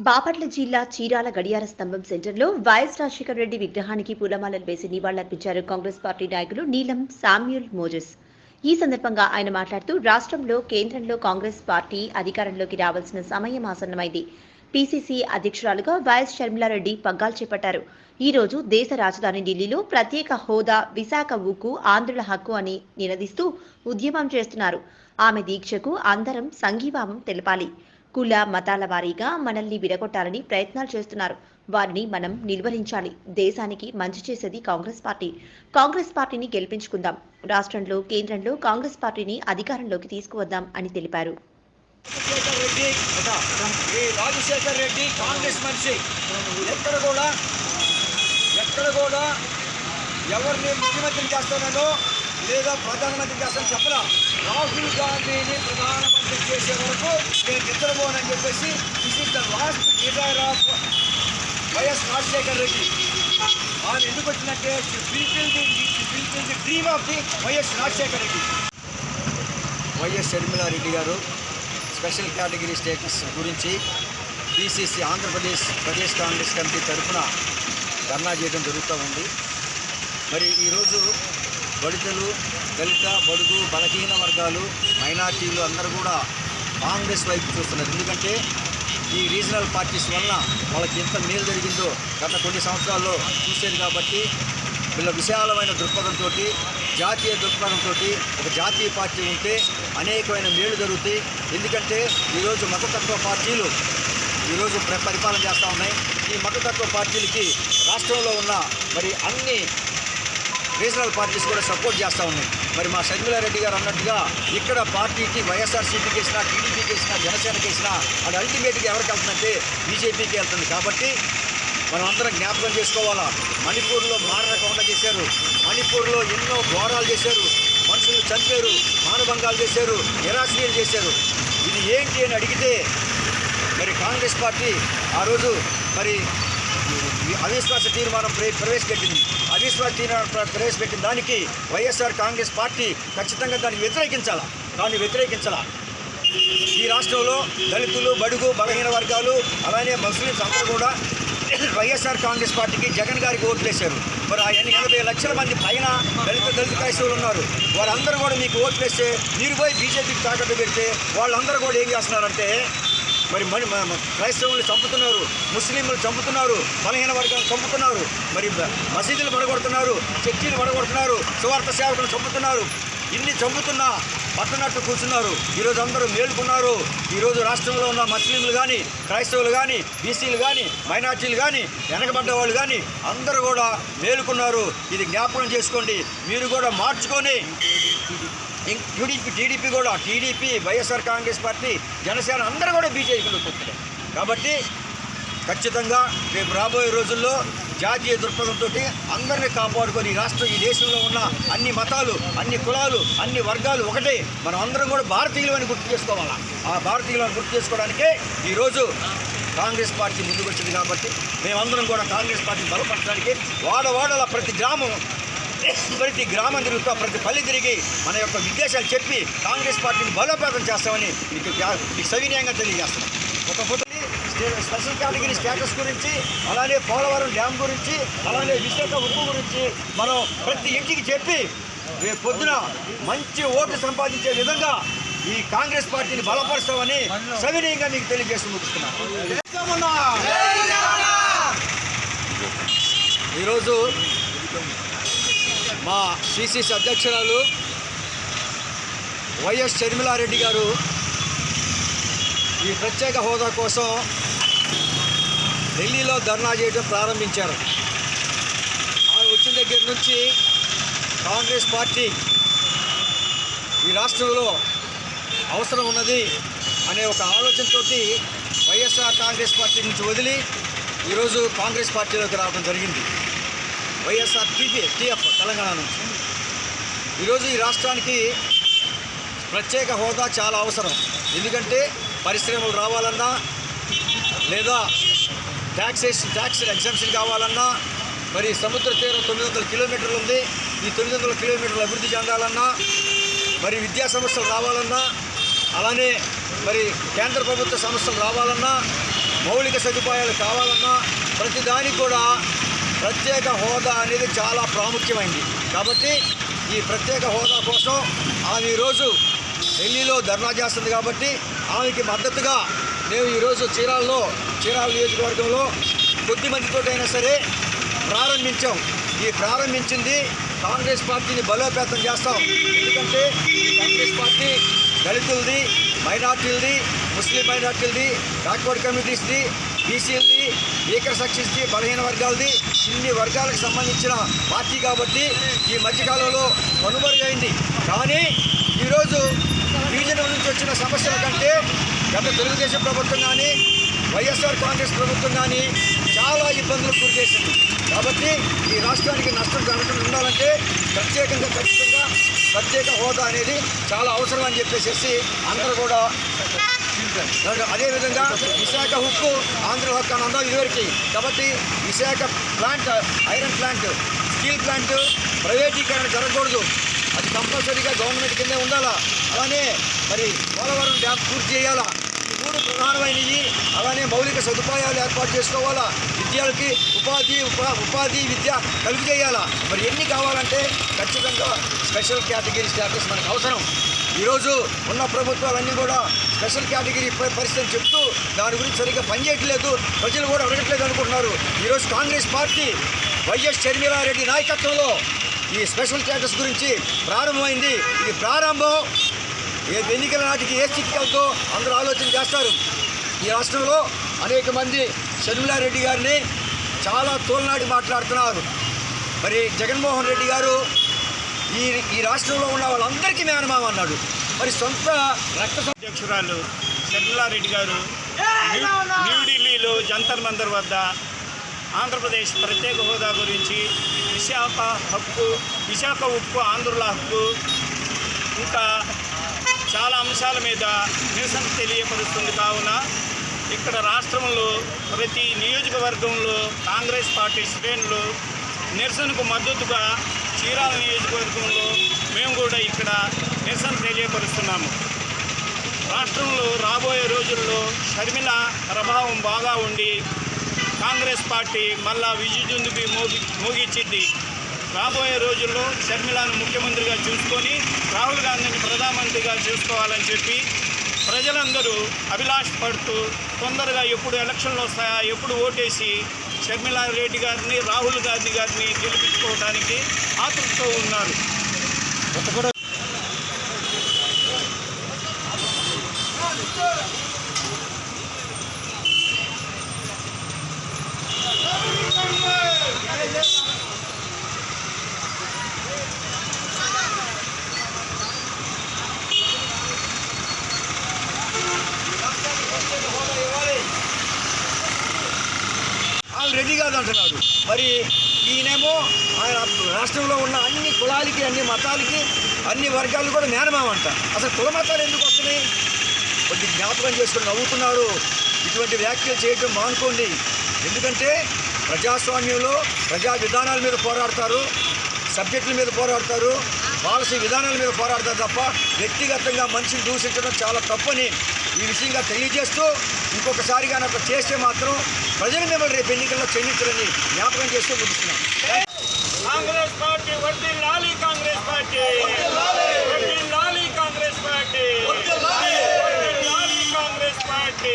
బాపట్ల జిల్లా చీరాల గడియార స్తంభం సెంటర్లో వైఎస్ రాజశేఖర రెడ్డి విగ్రహానికి పూలమాలలు వేసి నివాళులర్పించారు కాంగ్రెస్ పార్టీ నాయకులు నీలం శామ్యూల్ మోజెస్. ఈ సందర్భంగా ఆయన మాట్లాడుతూ రాష్ట్రంలో కేంద్రంలో కాంగ్రెస్ పార్టీ అధికారంలోకి రావాల్సిన సమయం ఆసన్నమైంది. పీసీసీ అధ్యక్షురాలుగా వైఎస్ షర్మిలారెడ్డి పగ్గాలు చేపట్టారు. ఈ రోజు దేశ రాజధాని ఢిల్లీలో ప్రత్యేక హోదా, విశాఖ ఉక్కు ఆంధ్రుల హక్కు అని నినదిస్తూ ఉద్యమం చేస్తున్నారు. ఆమె దీక్షకు అందరం సంఘీభావం తెలపాలి. కుల మతాల వారీగా మనల్ని విడగొట్టాలని ప్రయత్నాలు చేస్తున్నారు. వారిని మనం నిలువరించాలి. దేశానికి మంచి చేసేది కాంగ్రెస్ పార్టీని గెలిపించుకుందాం. రాష్ట్రంలో కేంద్రంలో కాంగ్రెస్ పార్టీని అధికారంలోకి తీసుకువద్దాం అని తెలిపారు. రాజశేఖర్ రెడ్డి కాంగ్రెస్ మనిషి ఎక్కడ కూడా ఎవరిని ముఖ్యమంత్రి చేస్తానో లేదా ప్రధానమంత్రి చేస్తానని చెప్పరా. రాహుల్ గాంధీని ప్రధానమంత్రి చేసే వరకు నేను నిద్రపోనని చెప్పేసి this is the last desire of YS Rajasekhar Reddy. ఆయన ఎందుకు వచ్చినట్టే the dream of the YS Rajasekhar Reddy. YS Sharmila Reddy గారు స్పెషల్ కేటగిరీ స్టేటస్ గురించి పీసీసీ ప్రదేశ్ కాంగ్రెస్ కమిటీ తరఫున ధర్నా చేయడం జరుగుతూ ఉంది. మరి ఈరోజు దళితులు, బడుగు, బలహీన వర్గాలు, మైనార్టీలు అందరూ కూడా కాంగ్రెస్ వైపు చూస్తున్నారు. ఎందుకంటే ఈ రీజనల్ పార్టీస్ వలన వాళ్ళకి ఎంత మేలు జరిగిందో గత కొన్ని సంవత్సరాల్లో చూసేది. కాబట్టి వీళ్ళ విశాలమైన దృక్పథంతో, జాతీయ దృక్పథంతో ఒక జాతీయ పార్టీ ఉంటే అనేకమైన మేలు జరుగుతాయి. ఎందుకంటే ఈరోజు మతతత్వ పార్టీలు ఈరోజు పరిపాలన చేస్తూ ఉన్నాయి. ఈ మతతత్వ పార్టీలకి రాష్ట్రంలో ఉన్న మరి అన్ని రీజనల్ పార్టీస్ కూడా సపోర్ట్ చేస్తూ ఉన్నాయి. మరి మా షర్మిలారెడ్డి గారు అన్నట్టుగా ఇక్కడ పార్టీకి వైఎస్ఆర్సీపీకి వేసినా, టీడీపీకి వేసినా, జనసేనకి వేసినా అది అల్టిమేట్గా ఎవరికి వెళ్తుందంటే బీజేపీకి వెళ్తుంది. కాబట్టి మనం అందరం జ్ఞాపకం చేసుకోవాలా. మణిపూర్లో మారణకాండ చేశారు, మణిపూర్లో ఎన్నో ఘోరాలు చేశారు, మనుషులు చంపారు, మానభంగాలు చేశారు, నిరాశ్రయాలు చేశారు. ఇది ఏంటి అని అడిగితే మరి కాంగ్రెస్ పార్టీ ఆ రోజు మరి అవిశ్వాస తీర్మానం ప్రవేశపెట్టింది. అవిశ్వాస తీర్మానం ప్రవేశపెట్టిన దానికి వైఎస్ఆర్ కాంగ్రెస్ పార్టీ ఖచ్చితంగా దాన్ని వ్యతిరేకించాలా. ఈ రాష్ట్రంలో దళితులు, బడుగు, బలహీన వర్గాలు అలానే ముస్లిమ్స్ అందరూ కూడా వైఎస్ఆర్ కాంగ్రెస్ పార్టీకి జగన్ గారికి ఓట్లు వేశారు. మరి 80 లక్షల మంది పైన దళిత క్రైస్తవులు ఉన్నారు. వారందరూ కూడా మీకు ఓట్లు వేస్తే మీరు పోయి బీజేపీకి తాకట్టు పెడితే వాళ్ళందరూ కూడా ఏం చేస్తున్నారంటే మరి క్రైస్తవులు చంపుతున్నారు, ముస్లింలు చంపుతున్నారు, బలహీన వర్గాలు చంపుతున్నారు, మరి మసీదులు పడగొడుతున్నారు, చర్చీలు పడగొడుతున్నారు, సువార్త సేవకులు చంపుతున్నారు. ఇన్ని చంపుతున్నా పట్టనట్టు కూర్చున్నారు. ఈరోజు అందరూ మేలుకున్నారు. ఈరోజు రాష్ట్రంలో ఉన్న ముస్లింలు కానీ, క్రైస్తవులు కానీ, బీసీలు కానీ, మైనార్టీలు కానీ, వెనకబడ్డ వాళ్ళు కానీ అందరూ కూడా మేలుకున్నారు. ఇది జ్ఞాపకం చేసుకోండి. మీరు కూడా మార్చుకొని టీడీపీ, వైఎస్ఆర్ కాంగ్రెస్ పార్టీ, జనసేన అందరూ కూడా బీజేపీలో కూర్చున్నారు. కాబట్టి ఖచ్చితంగా రేపు రాబోయే రోజుల్లో జాతీయ దృక్పథంతో అందరినీ కాపాడుకొని ఈ దేశంలో ఉన్న అన్ని మతాలు, అన్ని కులాలు, అన్ని వర్గాలు ఒకటే. మనం అందరం కూడా భారతీయులు అని గుర్తు చేసుకోవాలా. ఆ భారతీయులను గుర్తు చేసుకోవడానికే ఈరోజు కాంగ్రెస్ పార్టీ ముందుకు వచ్చింది. కాబట్టి మేమందరం కూడా కాంగ్రెస్ పార్టీని బలపరచడానికి వాడవాడల ప్రతి గ్రామం తిరుగుతా, ప్రతి పల్లె తిరిగి మన యొక్క విద్వేషాలు చెప్పి కాంగ్రెస్ పార్టీని బలోపేతం చేస్తామని మీకు సవినయంగా తెలియజేస్తున్నాం. ఒక స్పెషల్ కేటగిరీ స్టేటస్ గురించి, అలానే పోలవరం డ్యామ్ గురించి, అలానే విశాఖ ఉక్కు గురించి మనం ప్రతి ఇంటికి చెప్పి రేపు పొద్దున మంచి ఓట్లు సంపాదించే విధంగా ఈ కాంగ్రెస్ పార్టీని బలపరుస్తామని సవినయంగా మీకు తెలియజేస్తూ ముగిస్తున్నాను. ఈరోజు మా పీసీసీ అధ్యక్షురాలు వైఎస్ షర్మిలారెడ్డి గారు ఈ ప్రత్యేక హోదా కోసం ఢిల్లీలో ధర్నా చేయడం ప్రారంభించారు. ఆమె వచ్చిన దగ్గర నుంచి కాంగ్రెస్ పార్టీ ఈ రాష్ట్రంలో అవసరం ఉన్నది అనే ఒక ఆలోచనతో వైఎస్ఆర్ కాంగ్రెస్ పార్టీ నుంచి వదిలి ఈరోజు కాంగ్రెస్ పార్టీలోకి రావడం జరిగింది. వైఎస్ఆర్ టీఎఫ్ తెలంగాణ నుంచి ఈరోజు ఈ రాష్ట్రానికి ప్రత్యేక హోదా చాలా అవసరం. ఎందుకంటే పరిశ్రమలు రావాలన్నా, లేదా ట్యాక్స్ ఎగ్జామ్షన్ కావాలన్నా, మరి సముద్ర తీరం 900 కిలోమీటర్లు ఉంది. ఈ 900 కిలోమీటర్లు అభివృద్ధి చెందాలన్నా, మరి విద్యా సంస్థలు రావాలన్నా, అలానే మరి కేంద్ర ప్రభుత్వ సంస్థలు రావాలన్నా, మౌలిక సదుపాయాలు కావాలన్నా ప్రతిదానికి కూడా ప్రత్యేక హోదా అనేది చాలా ప్రాముఖ్యమైంది. కాబట్టి ఈ ప్రత్యేక హోదా కోసం ఆమె ఈరోజు ఢిల్లీలో ధర్నా చేస్తుంది. కాబట్టి ఆమెకి మద్దతుగా మేము ఈరోజు చీరాల నియోజకవర్గంలో కొద్ది మందితోటైనా సరే ప్రారంభించాం. ఈ ప్రారంభించింది కాంగ్రెస్ పార్టీని బలోపేతం చేస్తాం. ఎందుకంటే ఈ కాంగ్రెస్ పార్టీ దళితులది, మైనార్టీలది, ముస్లిం మైనార్టీలది, బ్యాక్వర్డ్ కమ్యూనిటీస్ది, బీసీలది, వీకర్ సెక్షన్స్ది, బలహీన వర్గాలది, ఇన్ని వర్గాలకు సంబంధించిన పార్టీ కాబట్టి ఈ మధ్యకాలంలో కనుమరుగైంది. కానీ ఈరోజు గిరిజనుల నుంచి వచ్చిన సమస్యల కంటే గత తెలుగుదేశం ప్రభుత్వం కానీ వైఎస్ఆర్ కాంగ్రెస్ ప్రభుత్వం కానీ చాలా ఇబ్బందులకు గురి చేసింది. కాబట్టి ఈ రాష్ట్రానికి నష్టం జరగకుండా ఉండాలంటే ఖచ్చితంగా ప్రత్యేక హోదా అనేది చాలా అవసరం అని చెప్పేసి అందరూ కూడా. అదేవిధంగా విశాఖ హక్కు ఆంధ్ర హక్కు అని ఉందో ఇదివరకు. కాబట్టి Visakha plant, iron plant, steel plant ప్రైవేటీకరణ జరగకూడదు. అది కంపల్సరీగా గవర్నమెంట్ కిందే ఉండాలా. అలానే మరి పోలవరం డ్యామ్ పూర్తి చేయాలా. ఈ మూడు ప్రధానమైనవి. అలానే మౌలిక సదుపాయాలు ఏర్పాటు చేసుకోవాలా. విద్యార్థి ఉపాధి విద్య కలుగు చేయాలా. మరి ఎన్ని కావాలంటే ఖచ్చితంగా స్పెషల్ కేటగిరీ స్టేటస్ మనకు అవసరం. ఈరోజు ఉన్న ప్రభుత్వాలన్నీ కూడా స్పెషల్ కేటగిరీ పరిస్థితిని చెప్తూ దాని గురించి సరిగ్గా పనిచేయట్లేదు, ప్రజలు కూడా అడగట్లేదు అనుకుంటున్నారు. ఈరోజు కాంగ్రెస్ పార్టీ వైఎస్ షర్మిలారెడ్డి నాయకత్వంలో ఈ స్పెషల్ స్టేటస్ గురించి ప్రారంభమైంది. ఇది ప్రారంభం. ఎన్నికల నాటికి ఏ స్థితికి వెళ్తో అందరూ ఆలోచన చేస్తారు. ఈ రాష్ట్రంలో అనేక మంది షర్మిలారెడ్డి గారిని చాలా తోలనాడి మాట్లాడుతున్నారు. మరి జగన్మోహన్ రెడ్డి గారు ఈ రాష్ట్రంలో ఉన్న వాళ్ళందరికీ మేనమామ అన్నాడు. మరి సొంత రక్త అధ్యక్షురాలు షర్మిలారెడ్డి గారు న్యూఢిల్లీలో జంతర్ మంతర్ వద్ద ఆంధ్రప్రదేశ్ ప్రత్యేక హోదా గురించి, విశాఖ ఉక్కు ఆంధ్రుల హక్కు, ఇంకా చాలా అంశాల మీద నిరసన తెలియపరుస్తుంది. కావున ఇక్కడ రాష్ట్రంలో ప్రతి నియోజకవర్గంలో కాంగ్రెస్ పార్టీ శ్రేణులు నిరసనకు మద్దతుగా చీరాల నియోజకవర్గంలో మేము కూడా ఇక్కడ నిరసన తెలియపరుస్తున్నాము. రాష్ట్రంలో రాబోయే రోజుల్లో షర్మిల ప్రభావం బాగా ఉండి కాంగ్రెస్ పార్టీ మళ్ళా విజయదుందుబి మోగించింది. రాబోయే రోజుల్లో షర్మిలను ముఖ్యమంత్రిగా చూసుకొని రాహుల్ గాంధీని ప్రధానమంత్రిగా చూసుకోవాలని చెప్పి ప్రజలందరూ అభిలాష పడుతూ తొందరగా ఎప్పుడు ఎలక్షన్లు వస్తాయా, ఎప్పుడు ఓటేసి షర్మిలారెడ్డి గారిని, రాహుల్ గాంధీ గారిని గెలిపించుకోవడానికి ఆతృతతో ఉన్నారు. రెడీ కాదంటున్నాడు. మరి ఈయనేమో ఆయన రాష్ట్రంలో ఉన్న అన్ని కులాలకి, అన్ని మతాలకి, అన్ని వర్గాలు కూడా మేనమామంట. అసలు కుల మతాలు ఎందుకు వస్తున్నాయి? కొద్ది జ్ఞాపకం చేసుకుని నవ్వుతున్నారు. ఇటువంటి వ్యాఖ్యలు చేయటం మానుకోండి. ఎందుకంటే ప్రజాస్వామ్యంలో ప్రజా విధానాల మీద పోరాడతారు, సబ్జెక్టుల మీద పోరాడతారు, పాలసీ విధానాల మీద పోరాడతారు తప్ప వ్యక్తిగతంగా మనిషిని దూషించడం చాలా తప్పని ఈ విషయంగా తెలియజేస్తూ, ఇంకొకసారి కానీ అట్లా చేస్తే మాత్రం ప్రజలు మిమ్మల్ని రేపు ఎన్నికల్లో క్షమించరని జ్ఞాపకం చేస్తూ ముగిస్తున్నాం. కాంగ్రెస్ పార్టీ వర్ధిల్లాలి, కాంగ్రెస్ పార్టీ వర్ధిల్లాలి, కాంగ్రెస్ పార్టీ వర్ధిల్లాలి, కాంగ్రెస్ పార్టీ.